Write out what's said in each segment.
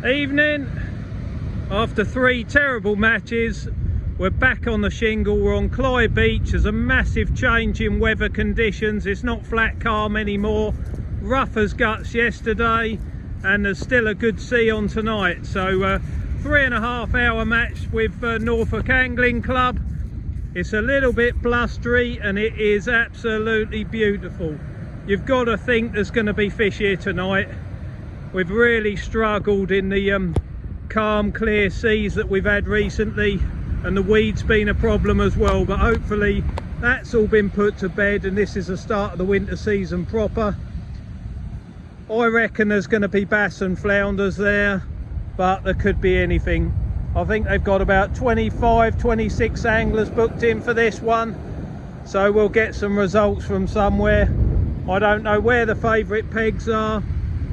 Evening. After 3 terrible matches, we're back on the shingle. We're on Cley Beach. There's a massive change in weather conditions. It's not flat calm anymore. Rough as guts yesterday, and there's still a good sea on tonight. So 3.5 hour match with Norfolk Angling Club. It's a little bit blustery and it is absolutely beautiful. You've got to think there's going to be fish here tonight. We've really struggled in the calm, clear seas that we've had recently, and the weed's been a problem as well, but hopefully that's all been put to bed and this is the start of the winter season proper. I reckon there's going to be bass and flounders there, but there could be anything. I think they've got about 25, 26 anglers booked in for this one, so we'll get some results from somewhere. I don't know where the favourite pegs are.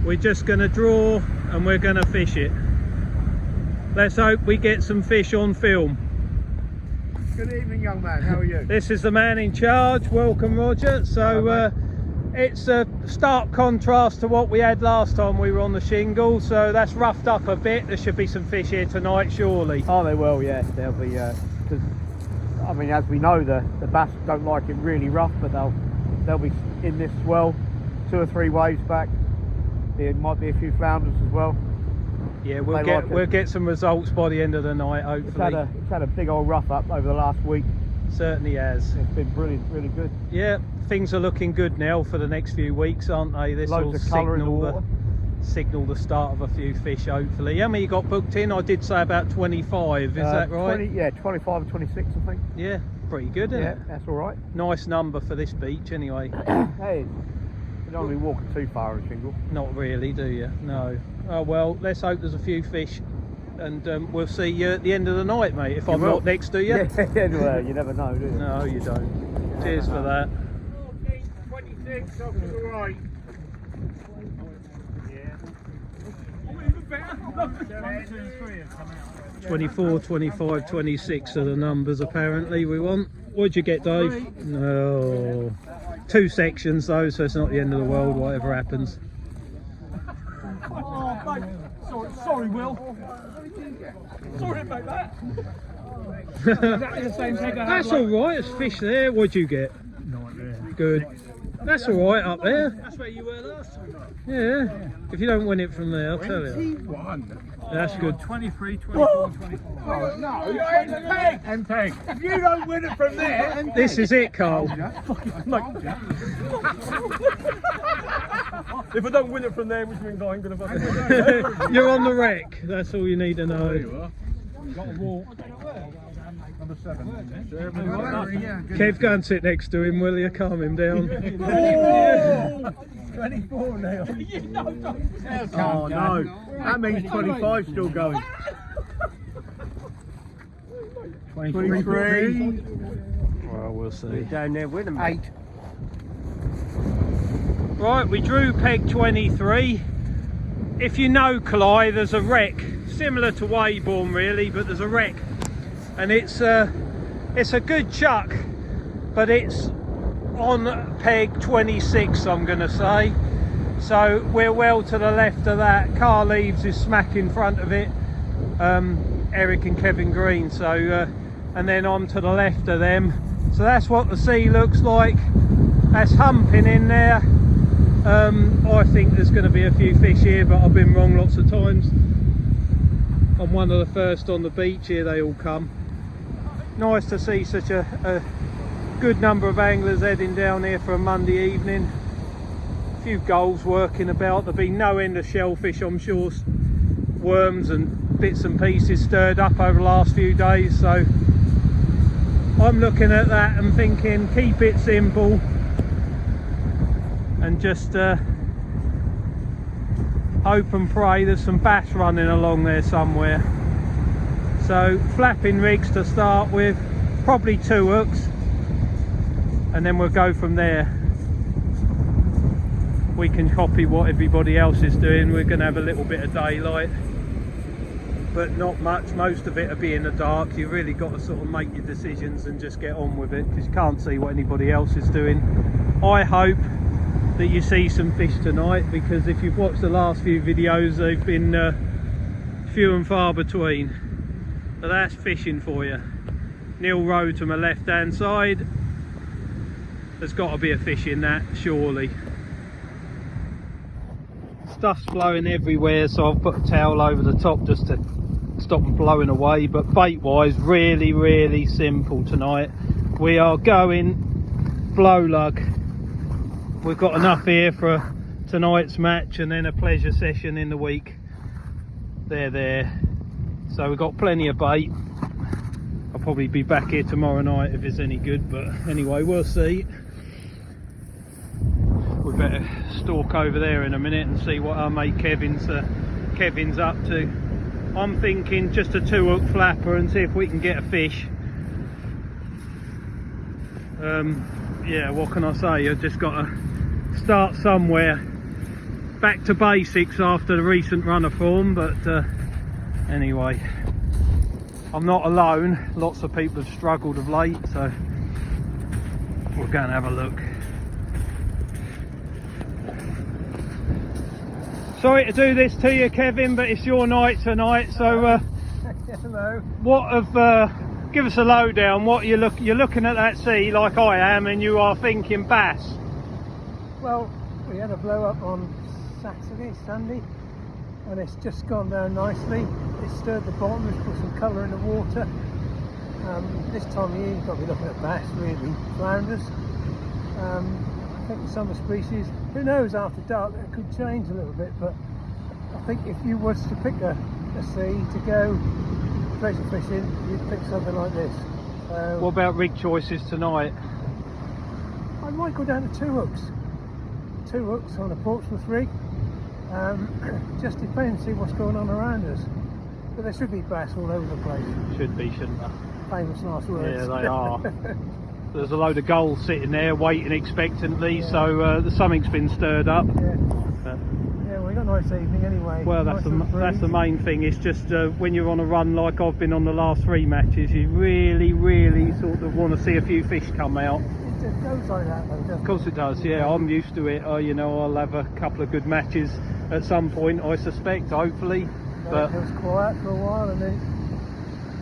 We're just going to draw and we're going to fish it. Let's hope we get some fish on film. Good evening, young man. How are you? This is the man in charge. Welcome, Roger. So it's a stark contrast to what we had last time we were on the shingle, so that's roughed up a bit. There should be some fish here tonight, surely. Oh, they will, yeah. They'll be, because, I mean, as we know, the bass don't like it really rough, but they'll be in this swell, 2 or 3 waves back. There might be a few flounders as well. Yeah, we'll get some results by the end of the night, hopefully. It's had a big old rough up over the last week. Certainly has. It's been brilliant, really good. Yeah, things are looking good now for the next few weeks, aren't they? This will signal the start of a few fish, hopefully. How many you got booked in? I did say about 25, is that right? 25 or 26, I think. Yeah, pretty good, isn't it? Yeah, that's all right. Nice number for this beach, anyway. Hey, you don't be walking too far on a shingle. Not really, do you? No. Oh well, let's hope there's a few fish, and we'll see you at the end of the night, mate, if I'm not next to you. Yeah, well, you never know, do you? No, you don't. Cheers for that. 26, off to the right. 24, 25, 26 are the numbers apparently we want. What'd you get, Dave? No. 2 sections though, so it's not the end of the world, whatever happens. Oh, mate. Sorry, Will. Sorry about that. Exactly the same thing. That's alright, there's fish there. What'd you get? Good. That's alright up there. That's where you were last time. Yeah. If you don't win it from there, I'll tell you. 21. That's good. 23, 24, 25. Oh, no, you're and peg. If you don't win it from there... This is it, Carl. If I don't win it from there, which means I'm going to... You're on the wreck. That's all you need to know. Got a walk. Number 7. Kev, go and sit next to him, will you? Calm him down. 24 now. Oh no, that means 25 still going. 23. Well, we'll see. Down there with them. 8. Right, we drew peg 23. If you know Cley, there's a wreck similar to Weybourne really, but there's a wreck, and it's a good chuck, but it's on peg 26, I'm gonna say. So we're well to the left of that. Car Leaves is smack in front of it, Eric and Kevin Green, so and then I'm to the left of them. So that's what the sea looks like. That's humping in there. I think there's going to be a few fish here, but I've been wrong lots of times. I'm one of the first on the beach here, they all come. Nice to see such a good number of anglers heading down here for a Monday evening. A few gulls working about. There'll be no end of shellfish, I'm sure. Worms and bits and pieces stirred up over the last few days, so I'm looking at that and thinking keep it simple and just hope and pray there's some bass running along there somewhere. So flapping rigs to start with, probably 2 hooks, and then we'll go from there. We can copy what everybody else is doing. We're going to have a little bit of daylight, but not much. Most of it will be in the dark. You've really got to sort of make your decisions and just get on with it, because you can't see what anybody else is doing. I hope that you see some fish tonight, because if you've watched the last few videos, they've been few and far between, but that's fishing for you. Neil Road to my left hand side, there's got to be a fish in that, surely. Stuff's blowing everywhere, so I've put a towel over the top just to stop them blowing away. But bait wise, really simple tonight. We are going blow lug. We've got enough here for tonight's match and then a pleasure session in the week. There. So we've got plenty of bait. I'll probably be back here tomorrow night if it's any good, but anyway, we'll see. We better stalk over there in a minute and see what our mate Kevin's up to. I'm thinking just a 2-hook flapper and see if we can get a fish. Yeah, what can I say? I've just got to start somewhere. Back to basics after the recent run of form, but anyway, I'm not alone. Lots of people have struggled of late, so we're going to have a look. Sorry to do this to you, Kevin, but it's your night tonight, so Hello. what of give us a lowdown. What you're looking at that sea like I am, and you are thinking bass. Well, we had a blow up on Sunday, and it's just gone down nicely. It stirred the bottom, it's put some colour in the water. This time of year you've got to be looking at bass, really, flounders. I think the summer species, who knows, after dark it could change a little bit, but I think if you was to pick a sea to go treasure fishing, you'd pick something like this. What about rig choices tonight? I might go down to 2 hooks. 2 hooks on a Portsmouth rig. Just depends, see what's going on around us. But there should be bass all over the place. Should be, shouldn't there? Famous last words. Yeah, they are. There's a load of gulls sitting there waiting expectantly, yeah. So something's been stirred up. Yeah. Yeah, well, we got a nice evening anyway. Well, that's the main thing. It's just when you're on a run like I've been on the last 3 matches, you really sort of want to see a few fish come out. It goes like that though, doesn't it? Of course it does, yeah. I'm used to it. You know, I'll have a couple of good matches at some point, I suspect, hopefully. But it was quiet for a while, and then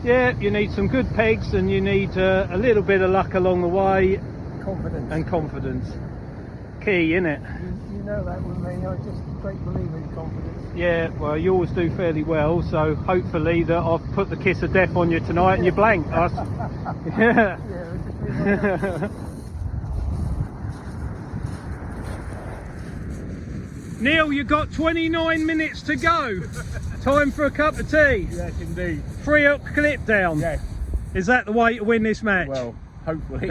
yeah, you need some good pegs, and you need a little bit of luck along the way. confidence. And confidence. Key, innit? You know that with me. I'm just a great believer in confidence. Yeah, well, you always do fairly well, so hopefully that I've put the kiss of death on you tonight and you blank us. Yeah. Yeah. Neil, you've got 29 minutes to go. Time for a cup of tea. Yes, indeed. 3-hook clip down. Yes. Is that the way to win this match? Well, hopefully.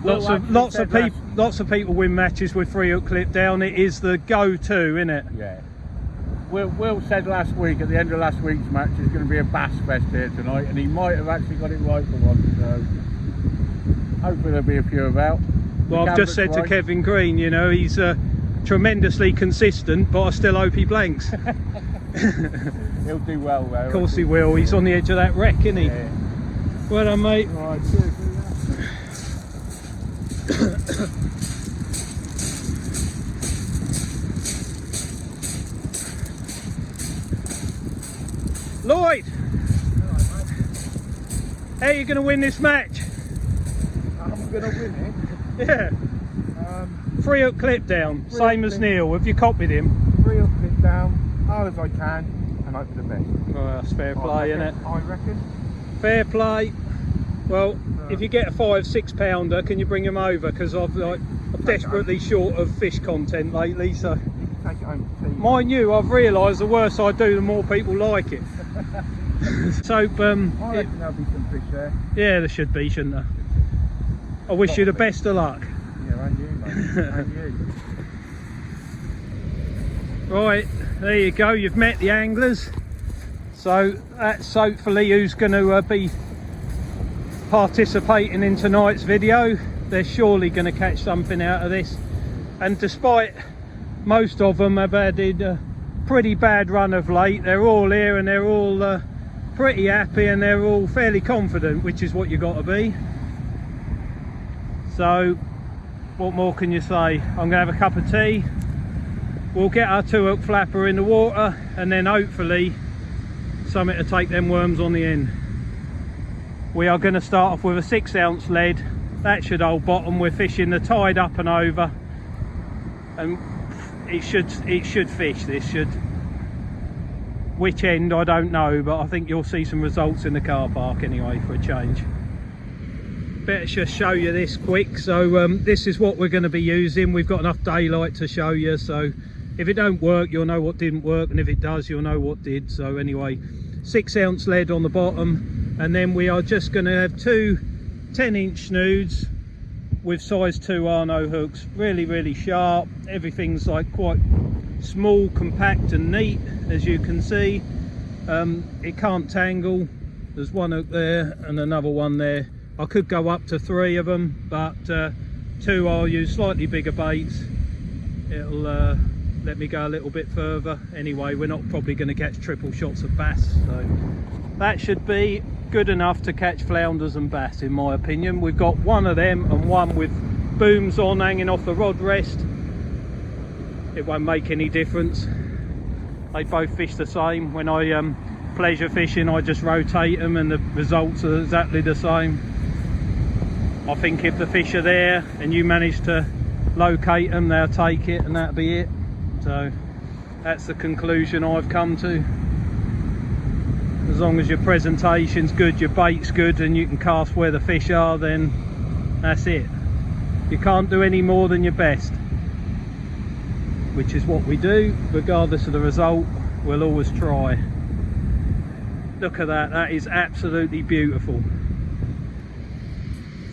Lots of people win matches with 3-hook clip down. It is the go-to, isn't it? Yeah. Will said last week, at the end of last week's match, there's going to be a bass fest here tonight, and he might have actually got it right for once. So hopefully there'll be a few about. Well, I've just said to Kevin Green, you know, he's tremendously consistent, but I still hope he blanks. He'll do well though. Of course he will. He's on the edge of that wreck, isn't he? Yeah. Well done, mate. Right, cheers. Lloyd, how are you going to win this match? I'm going to win it. Yeah. 3-hook clip down, same as Neil. Have you copied him? 3-hook clip down, hard as I can, and hope for the best. Well, that's fair play, isn't it? I reckon. Fair play. Well, if you get a 5-6 pounder, can you bring him over? Because I'm desperately short of fish content lately. So, take it home to tea. mind you, I've realised the worse I do, the more people like it. So, I reckon there'll be some fish there. yeah, there should be, shouldn't there? I wish you the best of luck. Yeah, and you, mate. And you. Right, there you go. You've met the anglers. So that's hopefully who's going to be participating in tonight's video. They're surely going to catch something out of this. And despite most of them have had a pretty bad run of late, they're all here and they're all pretty happy and they're all fairly confident, which is what you got to be. So what more can you say? I'm going to have a cup of tea. we'll get our 2-hook flapper in the water, and then hopefully something to take them worms on the end. We are going to start off with a 6-ounce lead. That should hold bottom. We're fishing the tide up and over, and it should fish. This should. Which end I don't know, but I think you'll see some results in the car park anyway for a change. Better just show you this quick. So this is what we're going to be using. We've got enough daylight to show you, so if it don't work you'll know what didn't work, and if it does you'll know what did. So anyway, 6-ounce lead on the bottom, and then we are just going to have 2 10-inch snoods with size 2 Arno hooks. Really sharp. Everything's like quite small, compact and neat, as you can see. It can't tangle. There's one hook there and another one there. I could go up to 3 of them, but 2 I'll use slightly bigger baits. It'll let me go a little bit further. Anyway, we're not probably going to catch triple shots of bass, so that should be good enough to catch flounders and bass in my opinion. We've got one of them and one with booms on hanging off the rod rest. It won't make any difference. They both fish the same. When I pleasure fishing I just rotate them and the results are exactly the same. I think if the fish are there and you manage to locate them, they'll take it and that'll be it. So that's the conclusion I've come to. As long as your presentation's good, your bait's good, and you can cast where the fish are, then that's it. You can't do any more than your best, which is what we do. Regardless of the result, we'll always try. Look at that, that is absolutely beautiful.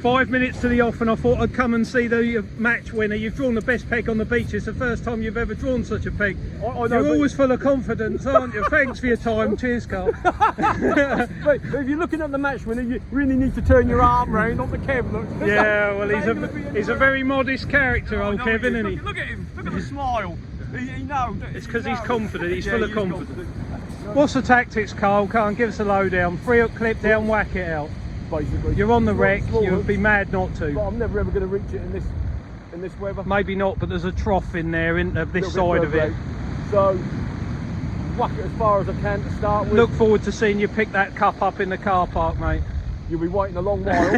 5 minutes to the off and I thought I'd come and see the match winner. You've drawn the best peg on the beach. It's the first time you've ever drawn such a peg. I know, you're always full of confidence, aren't you? Thanks for your time. Cheers, Carl. But if you're looking at the match winner, you really need to turn your arm round, not the Kev. Look. Yeah, well, he's a very modest character, old Kevin, isn't he? Look at him. Look at the smile. He knows. It's because he's confident. He's full of confidence. What's the tactics, Carl? Can't give us a lowdown. 3-hook clip down, whack it out. Basically, you're on the wreck. You'd be mad not to. But I'm never ever going to reach it in this weather. Maybe not, but there's a trough in there, isn't there, this side of it. So whack it as far as I can to start with. Look forward to seeing you pick that cup up in the car park, mate. You'll be waiting a long while.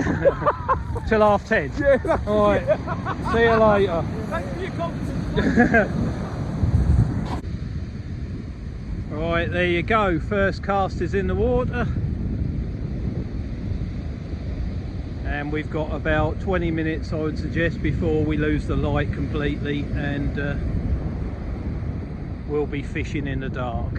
Till 10:30. Yeah. All right. Yeah. See you later. Thanks for your confidence. Right, there you go. First cast is in the water. And we've got about 20 minutes, I would suggest, before we lose the light completely, and we'll be fishing in the dark.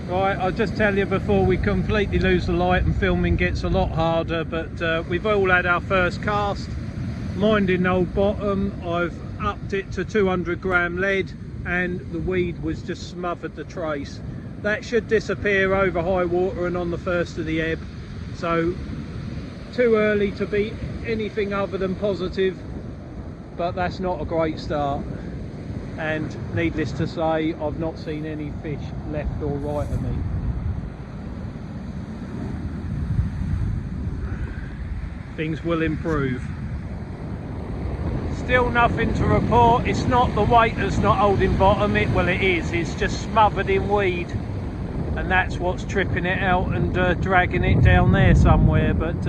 Right, I'll just tell you before we completely lose the light, and filming gets a lot harder, but we've all had our first cast. Minding old bottom, I've upped it to 200 gram lead, and the weed was just smothered the trace. That should disappear over high water and on the first of the ebb, so too early to be anything other than positive, but that's not a great start. And needless to say, I've not seen any fish left or right of me. Things will improve. Still nothing to report. It's not the weight that's not holding bottom. Well, it is. It's just smothered in weed, and that's what's tripping it out and dragging it down there somewhere. But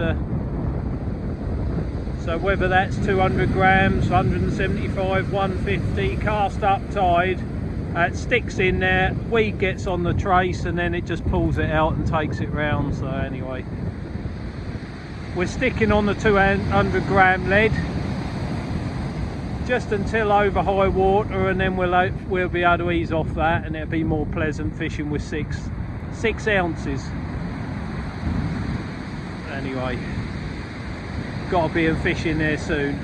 so whether that's 200 grams, 175, 150, cast up tide, it sticks in there, weed gets on the trace, and then it just pulls it out and takes it round. So anyway, we're sticking on the 200 gram lead just until over high water, and then we'll be able to ease off that, and it'll be more pleasant fishing with 6 ounces. Anyway, got to be in fishing there soon.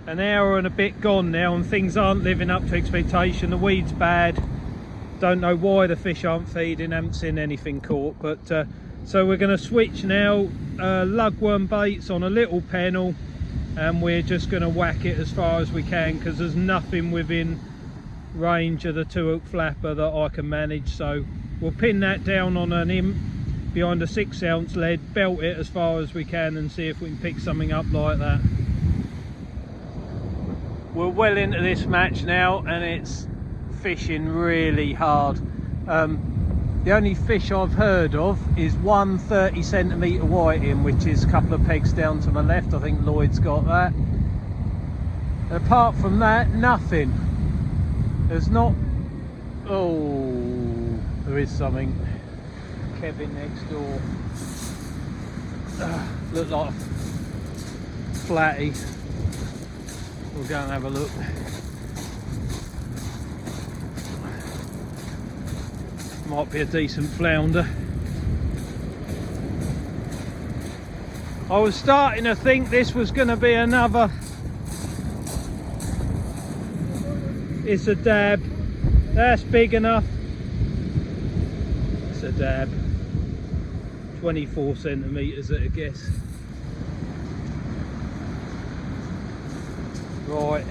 An hour and a bit gone now, and things aren't living up to expectation. The weed's bad. Don't know why the fish aren't feeding. Haven't seen anything caught, but so we're going to switch now. Lugworm baits on a little pennel, and we're just going to whack it as far as we can, because there's nothing within range of the 2-hook flapper that I can manage. So we'll pin that down on an imp, behind a 6-ounce lead, belt it as far as we can and see if we can pick something up like that. We're well into this match now and it's fishing really hard. The only fish I've heard of is one 30cm whiting, which is a couple of pegs down to my left. I think Lloyd's got that. And apart from that, nothing. There's not... Oh, there is something. Kevin next door. Look like a flatty. We'll go and have a look. Might be a decent flounder. I was starting to think this was going to be another. It's a dab. That's big enough. It's a dab. 24 centimetres at a guess. Right.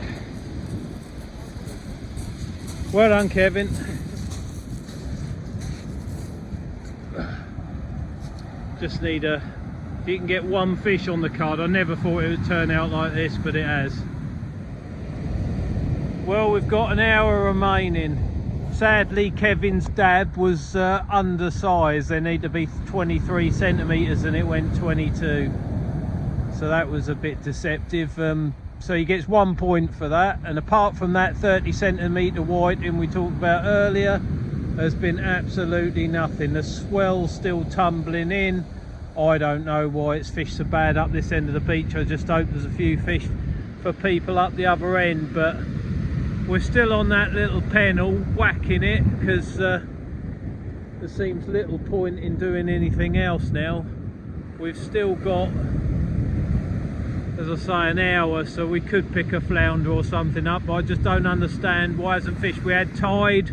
Well done, Kevin. Just need a... If you can get one fish on the card. I never thought it would turn out like this, but it has. Well, we've got an hour remaining. Sadly, Kevin's dab was undersized. They need to be 23 centimetres and it went 22. So that was a bit deceptive. So he gets 1 point for that. And apart from that 30cm whiting we talked about earlier, there's been absolutely nothing. The swell's still tumbling in. I don't know why it's fished so bad up this end of the beach. I just hope there's a few fish for people up the other end, but we're still on that little pennel whacking it because there seems little point in doing anything else now. We've still got, as I say, an hour, so we could pick a flounder or something up, but I just don't understand why hasn't fished. We had tide.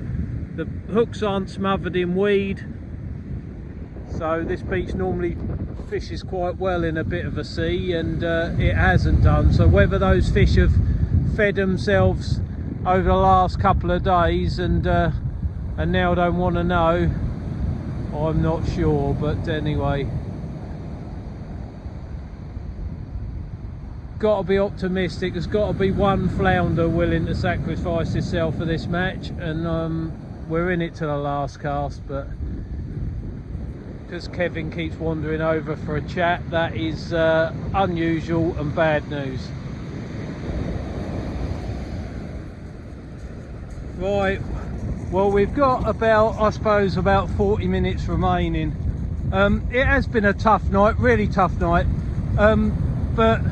The hooks aren't smothered in weed, so this beach normally fishes quite well in a bit of a sea, and it hasn't done. So whether those fish have fed themselves over the last couple of days and now don't want to know, I'm not sure. But anyway, got to be optimistic. There's got to be one flounder willing to sacrifice himself for this match, and we're in it to the last cast. But because Kevin keeps wandering over for a chat, that is unusual and bad news. Right, well, we've got about, I suppose, about 40 minutes remaining. It has been a tough night, really tough night, but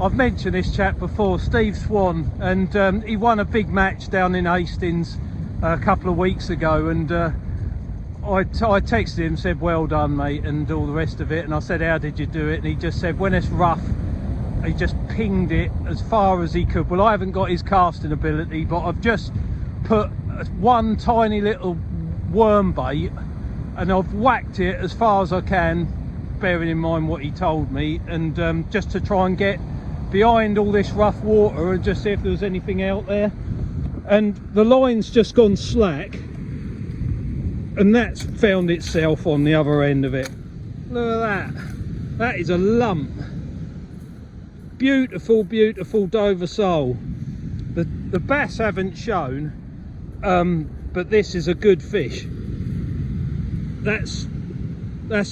I've mentioned this chap before, Steve Swan, and he won a big match down in Hastings a couple of weeks ago, and I texted him, said well done mate, and all the rest of it, and I said how did you do it, and he just said when it's rough he just pinged it as far as he could. Well, I haven't got his casting ability, but I've just put one tiny little worm bait and I've whacked it as far as I can, bearing in mind what he told me, and just to try and get behind all this rough water and just see if there was anything out there. And the line's just gone slack, and that's found itself on the other end of it. Look at that. That is a lump. Beautiful, beautiful Dover sole. The bass haven't shown, but this is a good fish. That's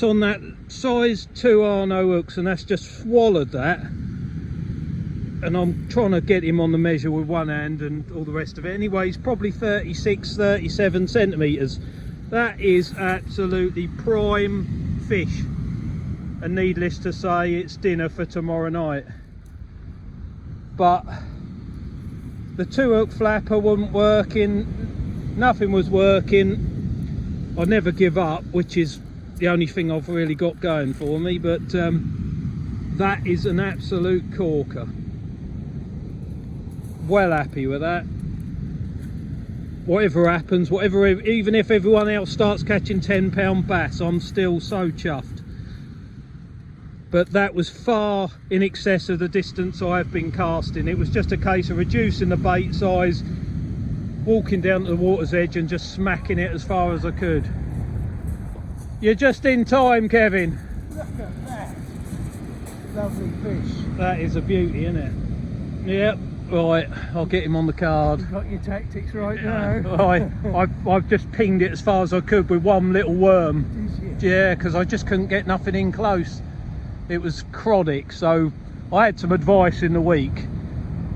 on that size 2 Arno hooks, and that's just swallowed that. And I'm trying to get him on the measure with one hand and all the rest of it. Anyway, he's probably 36, 37 centimetres. That is absolutely prime fish. And needless to say, it's dinner for tomorrow night. But the 2-hook flapper wasn't working. Nothing was working. I never give up, which is the only thing I've really got going for me. But that is an absolute corker. Well happy with that. Whatever happens, even if everyone else starts catching 10-pound bass, I'm still so chuffed. But that was far in excess of the distance I've been casting. It was just a case of reducing the bait size, walking down to the water's edge and just smacking it as far as I could. You're just in time, Kevin. Look at that. Lovely fish. That is a beauty, isn't it? Yep. Right, I'll get him on the card. You've got your tactics right now. Right, I've just pinged it as far as I could with one little worm. Did you? Yeah, because I just couldn't get nothing in close. It was chronic, so I had some advice in the week,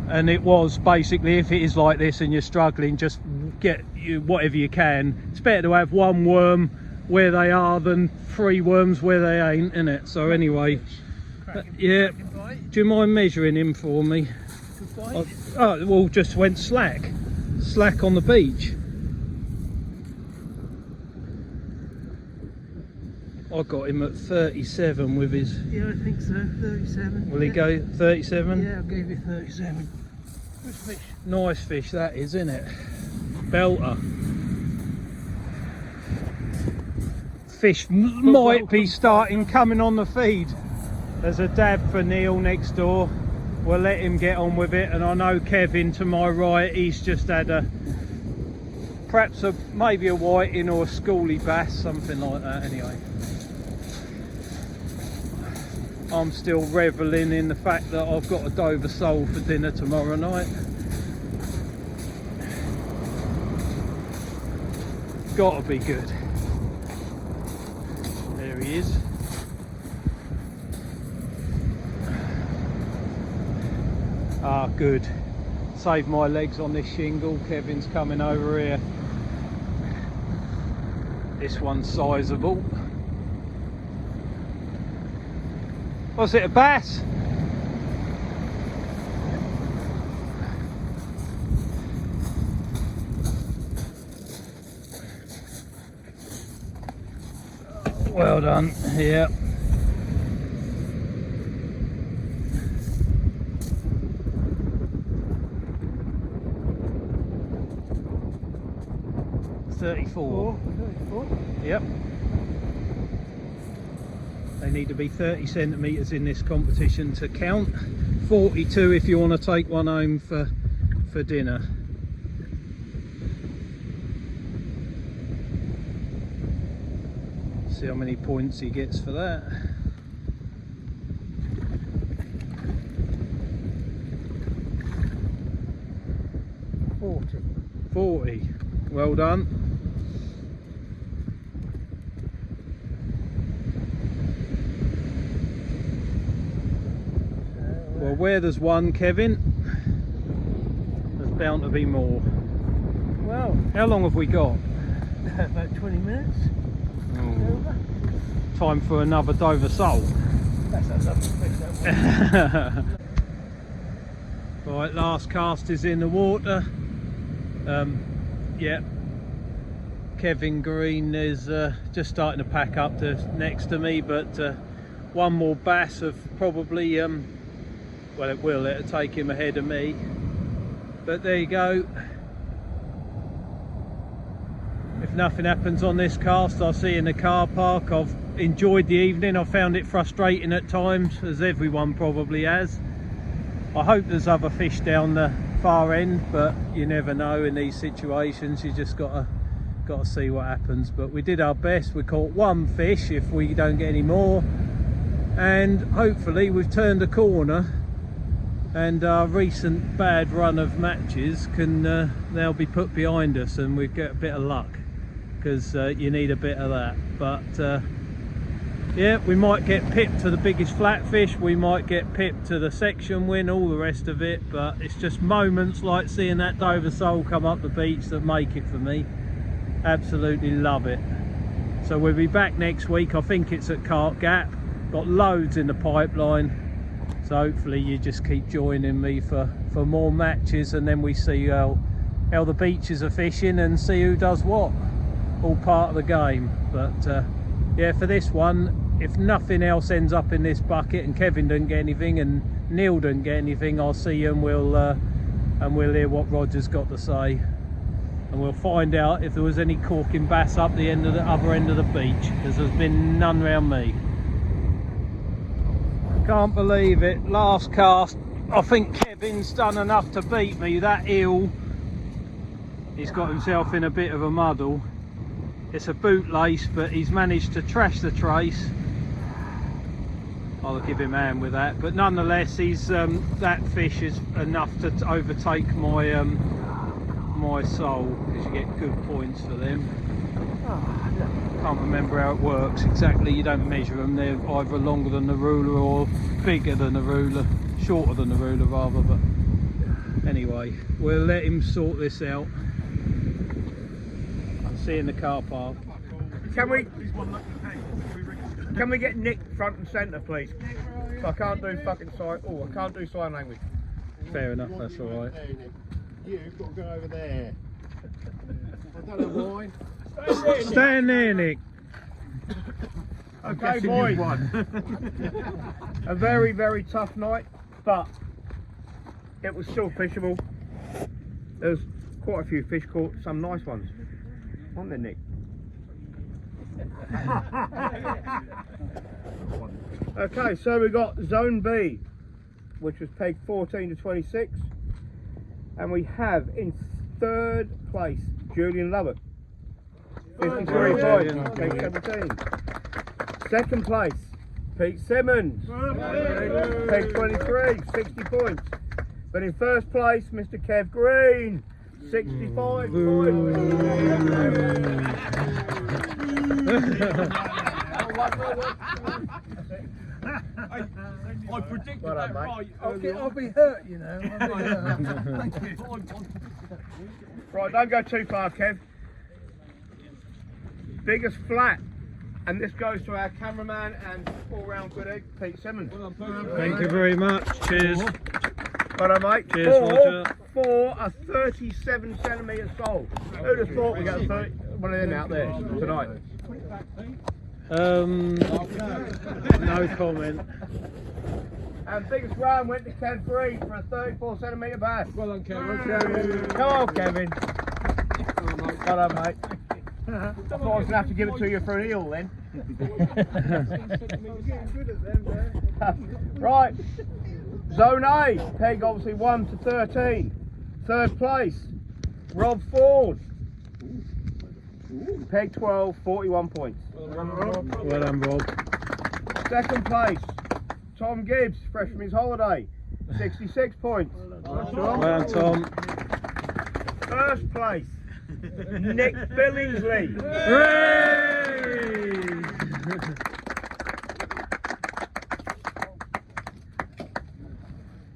and it was basically, if it is like this and you're struggling, just get whatever you can. It's better to have one worm where they are than 3 worms where they ain't, innit? So anyway, yeah. Do you mind measuring him for me? Oh, well, just went slack on the beach. I got him at 37 with his. Yeah, I think so. 37. Will he go 37? Yeah, I'll give you 37. Good fish. Nice fish that is, isn't it? Belter. Fish might be starting coming on the feed. There's a dab for Neil next door. We'll let him get on with it, and I know Kevin to my right, he's just had maybe a whiting or a schoolie bass, something like that. Anyway, I'm still reveling in the fact that I've got a Dover sole for dinner tomorrow night. Gotta be good. There he is. Ah, good. Save my legs on this shingle. Kevin's coming over here. This one's sizable. Was it a bass? Well done. Yeah. Four. Yep. They need to be 30 centimetres in this competition to count. 42 if you want to take one home for dinner. See how many points he gets for that. Forty. Well done. Well, where there's one, Kevin, there's bound to be more. Well, how long have we got? About 20 minutes. Oh. Time for another Dover sole. That's a lovely fish, that one. Right, last cast is in the water. Yeah, Kevin Green is just starting to pack up next to me, but one more bass of probably well, it'll take him ahead of me, but there you go. If nothing happens on this cast, I'll see you in the car park. I've enjoyed the evening. I found it frustrating at times, as everyone probably has. I hope there's other fish down the far end, but you never know in these situations. You just gotta see what happens. But we did our best. We caught one fish if we don't get any more, and hopefully we've turned a corner, and our recent bad run of matches can now be put behind us, and we get a bit of luck, because you need a bit of that. But yeah, we might get pipped to the biggest flatfish, we might get pipped to the section win, all the rest of it, but it's just moments like seeing that Dover sole come up the beach that make it for me. Absolutely love it. So we'll be back next week. I think it's at Cart Gap. Got loads in the pipeline, so hopefully you just keep joining me for more matches, and then we see how the beaches are fishing and see who does what. All part of the game. But yeah, for this one, if nothing else ends up in this bucket and Kevin doesn't get anything and Neil doesn't get anything, I'll see you and we'll hear what Roger's got to say, and we'll find out if there was any corking bass up the other end of the beach, because there's been none round me. Can't believe it. Last cast, I think Kevin's done enough to beat me. That eel, he's got himself in a bit of a muddle. It's a bootlace, but he's managed to trash the trace. I'll give him a hand with that, but nonetheless, he's that fish is enough to overtake my my sole, because you get good points for them. Can't remember how it works exactly. You don't measure them; they're either longer than the ruler or bigger than the ruler, shorter than the ruler rather. But anyway, we'll let him sort this out. I'll see you in the car park. Can we get Nick front and centre, please? I can't do fucking sign. Oh, I can't do sign language. Fair enough, that's all right. You've got to go over there. I don't know why. Stand there, Nick. Okay, boys. A very, very tough night, but it was still fishable. There's quite a few fish caught, some nice ones. On there, Nick. Okay, so we got Zone B, which was pegged 14 to 26, and we have in third place Julian Lovett, 53 points, pegged 17. Second place Pete Simmons, pegged 23, 60 points. But in first place Mr. Kev Green, 65 points. I predicted Well done, that mate. right. I'll be hurt, you know. I'll be hurt. Thank you. Right, don't go too far, Kev. Biggest flat, and this goes to our cameraman and all-round good egg, Pete Simmons. Thank you very much. Cheers. Well done, mate. Cheers, Roger. For a 37 centimetre sole. Who'd have thought we'd get a 30, one of them out there tonight? No comment. And biggest round went to Kev Green for a 34 centimetre bass. Well done, Kevin. Come on, Kevin. Well done, mate. I thought I was going to have to give it to you for an eel then. Right. Zone A, peg obviously 1 to 13. Third place, Rob Ford. Peg 12, 41 points. Well done, Rob. Second place, Tom Gibbs, fresh from his holiday, 66 points. Well done, Tom. First place, Nick Billingsley. Hooray!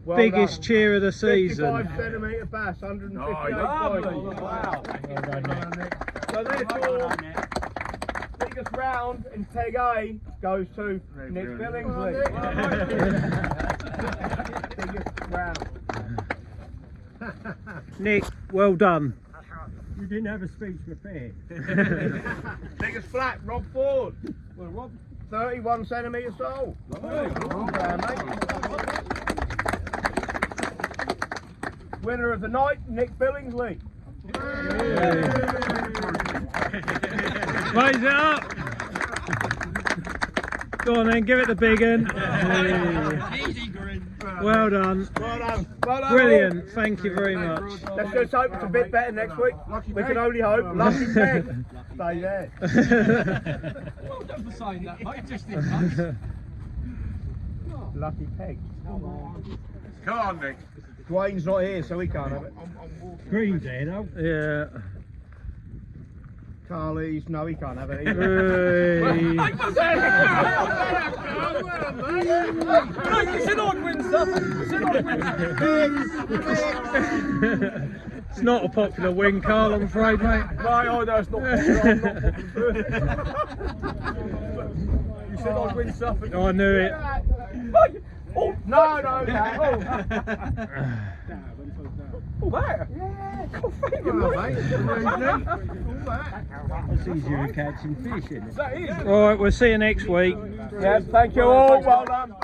Well Biggest done. cheer of the season. 55 centimetre bass, 158 Lovely. points. Wow. So therefore, biggest round in Peg A goes to Nick Billingsley. Biggest round. Nick, well done. You didn't have a speech prepared. Biggest flat, Rob Ford. Well, Rob. 31 centimetre sole. Mate. Winner of the night, Nick Billingsley. Raise it up. Go on then, give it the big one. Well done. Well done. Well done. Brilliant. Thank you very much. Let's just hope it's a bit better next week. We can only hope. Lucky Peg. Stay there. Well done for saying that, mate. Just in case. Lucky Peg. Come on, Nick. Dwayne's not here, so he can't have it. Green's there, though. Yeah. Carly's, no, he can't have it either. Hooray. It's an odd win stuff. It's an odd win. It's not a popular win, Carl, I'm afraid, mate. No, it's not. You said I'd win stuff. I knew it. Oh, no. Oh, there. Yeah. God, thank you, mate. That's easier than catching fish, isn't it? That is. All right, we'll see you next week. Yes, thank you all. Well done.